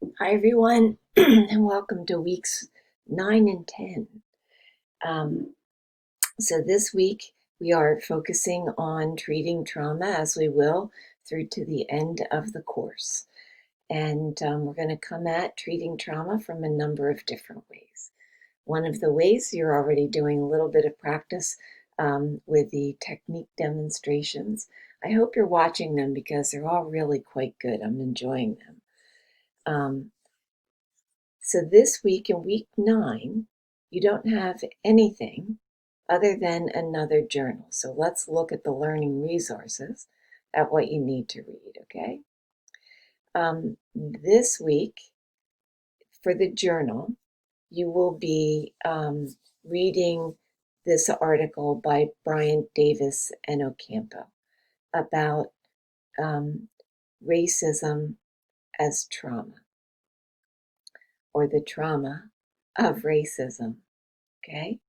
Hi, everyone, and welcome to weeks 9 and 10. Um, so, this week we are focusing on treating trauma as we will through to the end of the course. And we're going to come at treating trauma from a number of different ways. One of the ways you're already doing a little bit of practice with the technique demonstrations. I hope you're watching them because they're all really quite good. I'm enjoying them. Um, So this week in week 9, you don't have anything other than another journal. So let's look at the learning resources at what you need to read, okay? This week, for the journal, you will be reading this article by Bryant Davis and Ocampo about um, racism as trauma, or the trauma of racism, okay?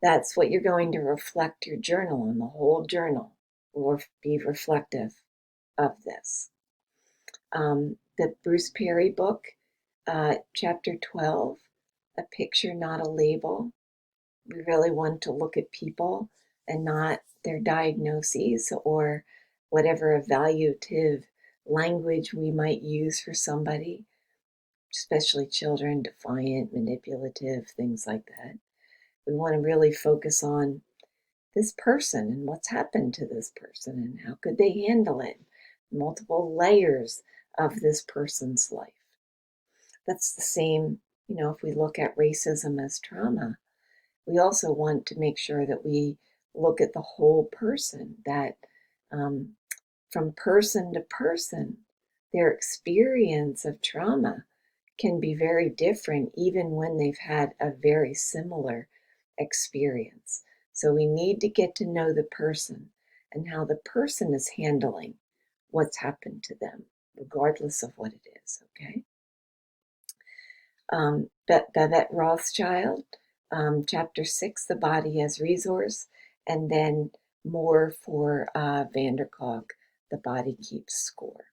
That's what you're going to reflect your journal on. The whole journal will be reflective of this. The Bruce Perry book, chapter 12, A Picture, Not a Label. We really want to look at people and not their diagnoses or whatever evaluative language we might use for somebody, especially children, defiant, manipulative, things like that. We want to really focus on this person and what's happened to this person and how could they handle it. Multiple layers of this person's life. That's the same, if we look at racism as trauma, we also want to make sure that we look at the whole person, that um, from person to person, their experience of trauma can be very different even when they've had a very similar experience. So we need to get to know the person and how the person is handling what's happened to them, regardless of what it is, okay? Babette Rothschild, chapter 6, The Body as Resource, and then more for van der Kolk, The Body Keeps Score.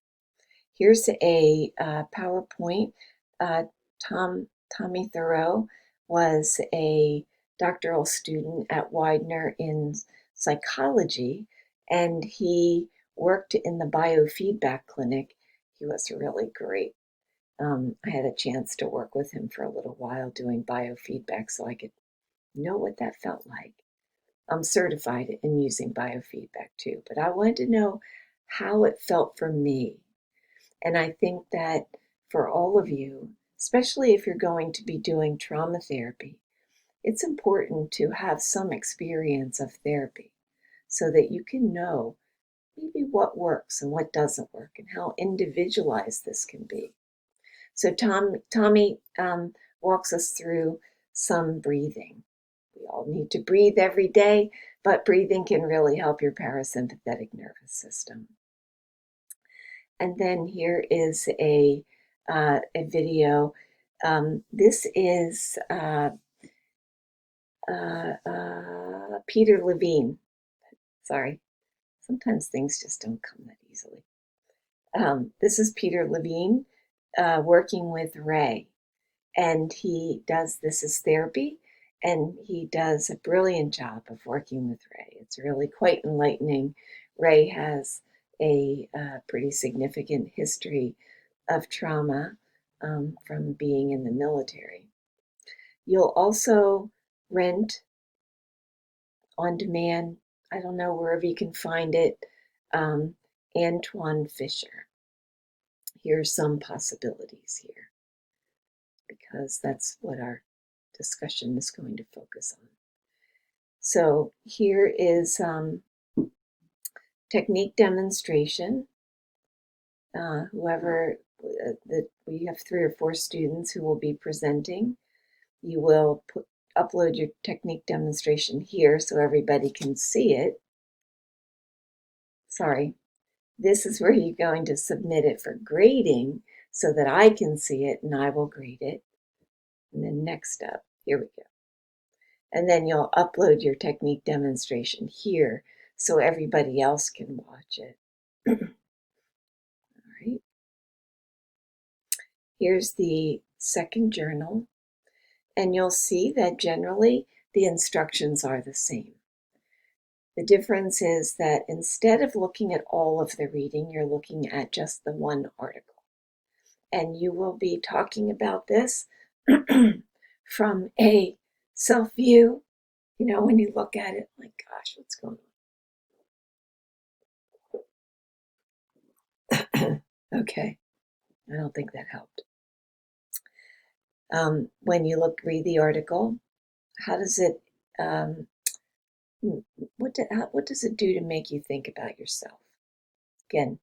Here's a PowerPoint. Uh, Tommy Thoreau was a doctoral student at Widener in psychology, and he worked in the biofeedback clinic. He was really great. I had a chance to work with him for a little while doing biofeedback so I could know what that felt like. I'm certified in using biofeedback too, but I wanted to know how it felt for me. And I think that for all of you, especially if you're going to be doing trauma therapy, it's important to have some experience of therapy so that you can know maybe what works and what doesn't work and how individualized this can be. So Tommy walks us through some breathing. We all need to breathe every day, but breathing can really help your parasympathetic nervous system. And then here is a video. This is Peter Levine. Sorry, sometimes things just don't come that easily. This is Peter Levine working with Ray, and he does this as therapy, and he does a brilliant job of working with Ray. It's really quite enlightening. Ray has a pretty significant history of trauma from being in the military. You'll also rent on demand, I don't know, wherever you can find it, Antwon Fisher. Here are some possibilities here because that's what our discussion is going to focus on. So here is technique demonstration. Whoever, we have 3 or 4 students who will be presenting. You will upload your technique demonstration here so everybody can see it. Sorry, this is where you're going to submit it for grading so that I can see it and I will grade it. And then next up, here we go. And then you'll upload your technique demonstration here so everybody else can watch it. All right. Here's the second journal, and you'll see that generally the instructions are the same. The difference is that instead of looking at all of the reading, you're looking at just the one article. And you will be talking about this from a self-view. You know, when you look at it, like, gosh, what's going on? Okay, I don't think that helped. When you read the article, how does it, what does it do to make you think about yourself? Again,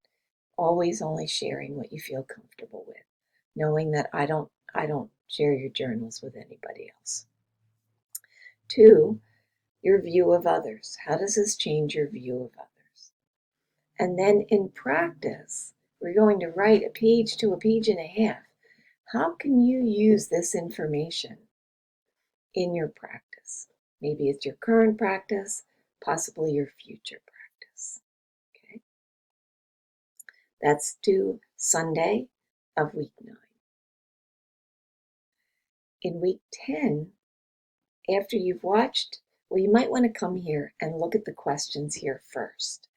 always only sharing what you feel comfortable with, knowing that I don't share your journals with anybody else. 2, your view of others. How does this change your view of others? And then in practice, we're going to write a page to a page and a half. How can you use this information in your practice? Maybe it's your current practice, possibly your future practice. Okay. That's due Sunday of week 9. In week 10, after you've watched, well, you might want to come here and look at the questions here first,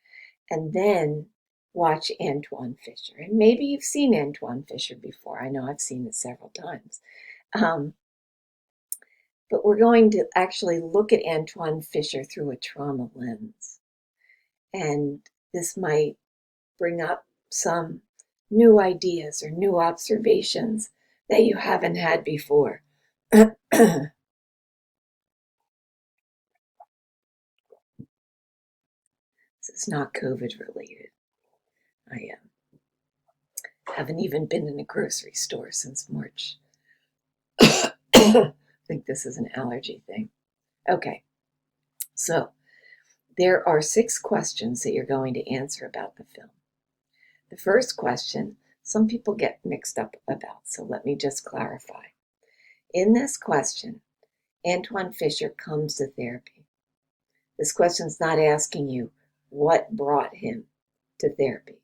and then watch Antwone Fisher. And maybe you've seen Antwone Fisher before. I know I've seen it several times. But we're going to actually look at Antwone Fisher through a trauma lens. And this might bring up some new ideas or new observations that you haven't had before. This is not COVID related. I haven't even been in a grocery store since March. I think this is an allergy thing. Okay, so there are 6 questions that you're going to answer about the film. The first question, some people get mixed up about, so let me just clarify. In this question, Antwone Fisher comes to therapy. This question's not asking you what brought him to therapy.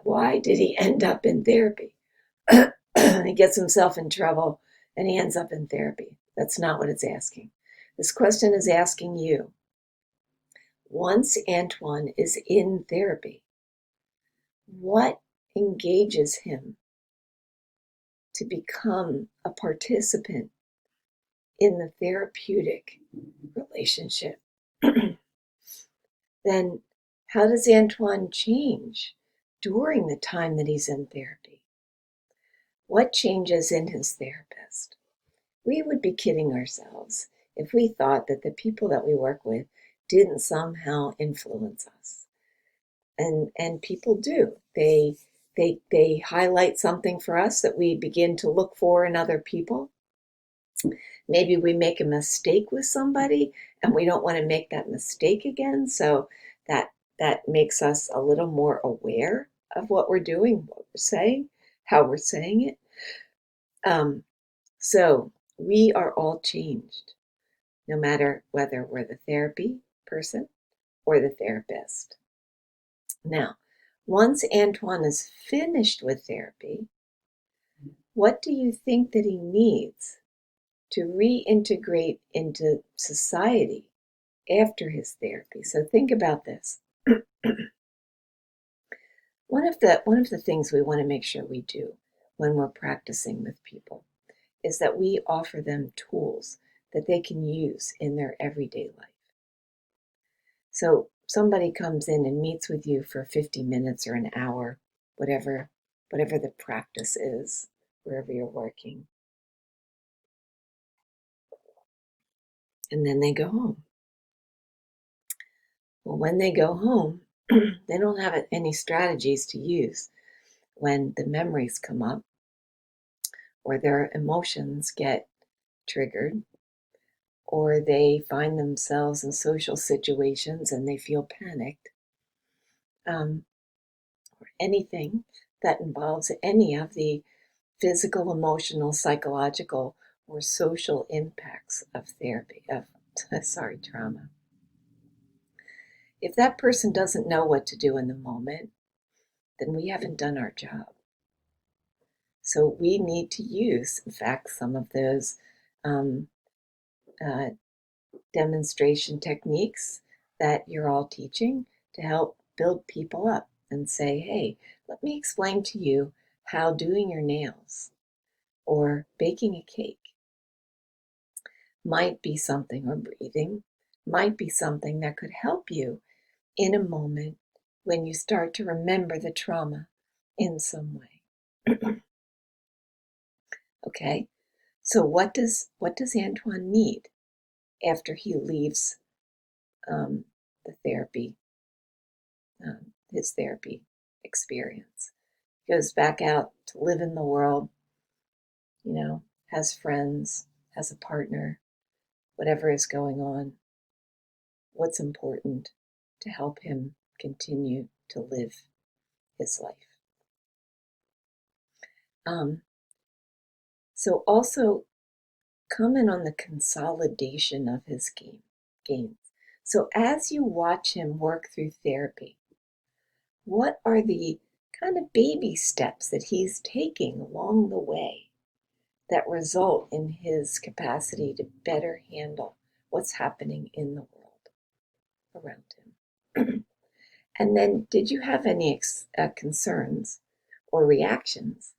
Why did he end up in therapy? He gets himself in trouble and he ends up in therapy. That's not what it's asking. This question is asking you, once Antwone is in therapy, what engages him to become a participant in the therapeutic relationship? Then how does Antwone change during the time that he's in therapy? What changes in his therapist? We would be kidding ourselves if we thought that the people that we work with didn't somehow influence us. And people do. They highlight something for us that we begin to look for in other people. Maybe we make a mistake with somebody and we don't want to make that mistake again. So that makes us a little more aware of what we're doing, what we're saying, how we're saying it. So we are all changed, no matter whether we're the therapy person or the therapist. Now, once Antwone is finished with therapy, what do you think that he needs to reintegrate into society after his therapy? So think about this. One of the things we want to make sure we do when we're practicing with people is that we offer them tools that they can use in their everyday life. So somebody comes in and meets with you for 50 minutes or an hour, whatever the practice is, wherever you're working. And then they go home. Well, when they go home, they don't have any strategies to use when the memories come up or their emotions get triggered or they find themselves in social situations and they feel panicked, or anything that involves any of the physical, emotional, psychological, or social impacts of trauma. If that person doesn't know what to do in the moment, then we haven't done our job. So we need to use, in fact, some of those um, uh, demonstration techniques that you're all teaching to help build people up and say, hey, let me explain to you how doing your nails or baking a cake might be something, or breathing might be something that could help you in a moment when you start to remember the trauma in some way. Okay, so what does Antoine need after he leaves the therapy, his therapy experience? He goes back out to live in the world, has friends, has a partner, whatever is going on. What's important to help him continue to live his life? Um, so also comment on the consolidation of his gains. So as you watch him work through therapy, what are the kind of baby steps that he's taking along the way that result in his capacity to better handle what's happening in the world around him? And then, did you have any concerns or reactions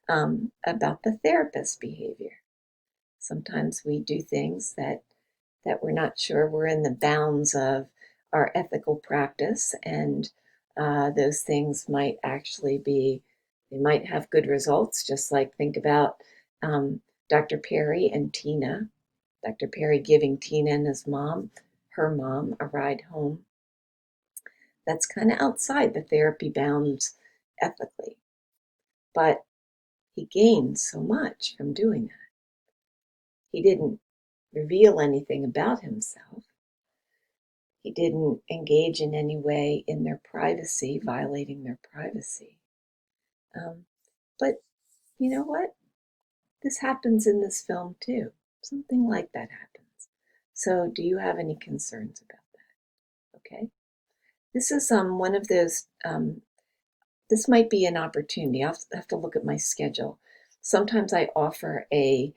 about the therapist's behavior? Sometimes we do things that we're not sure we're in the bounds of our ethical practice, and those things might actually they might have good results. Just like think about Dr. Perry and Tina. Dr. Perry giving Tina and her mom, a ride home. That's kind of outside the therapy bounds ethically, but he gained so much from doing that. He didn't reveal anything about himself. He didn't engage in any way in their privacy, violating their privacy. But you know what? This happens in this film too. Something like that happens. So, do you have any concerns about that? Okay. This is one of those. This might be an opportunity. I'll have to look at my schedule. Sometimes I offer a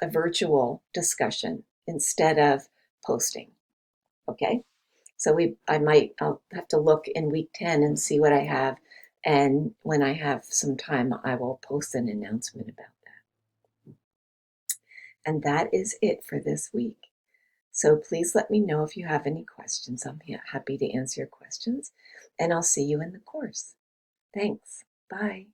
virtual discussion instead of posting. Okay. So I'll have to look in week 10 and see what I have. And when I have some time, I will post an announcement about that. And that is it for this week. So please let me know if you have any questions. I'm happy to answer your questions. And I'll see you in the course. Thanks. Bye.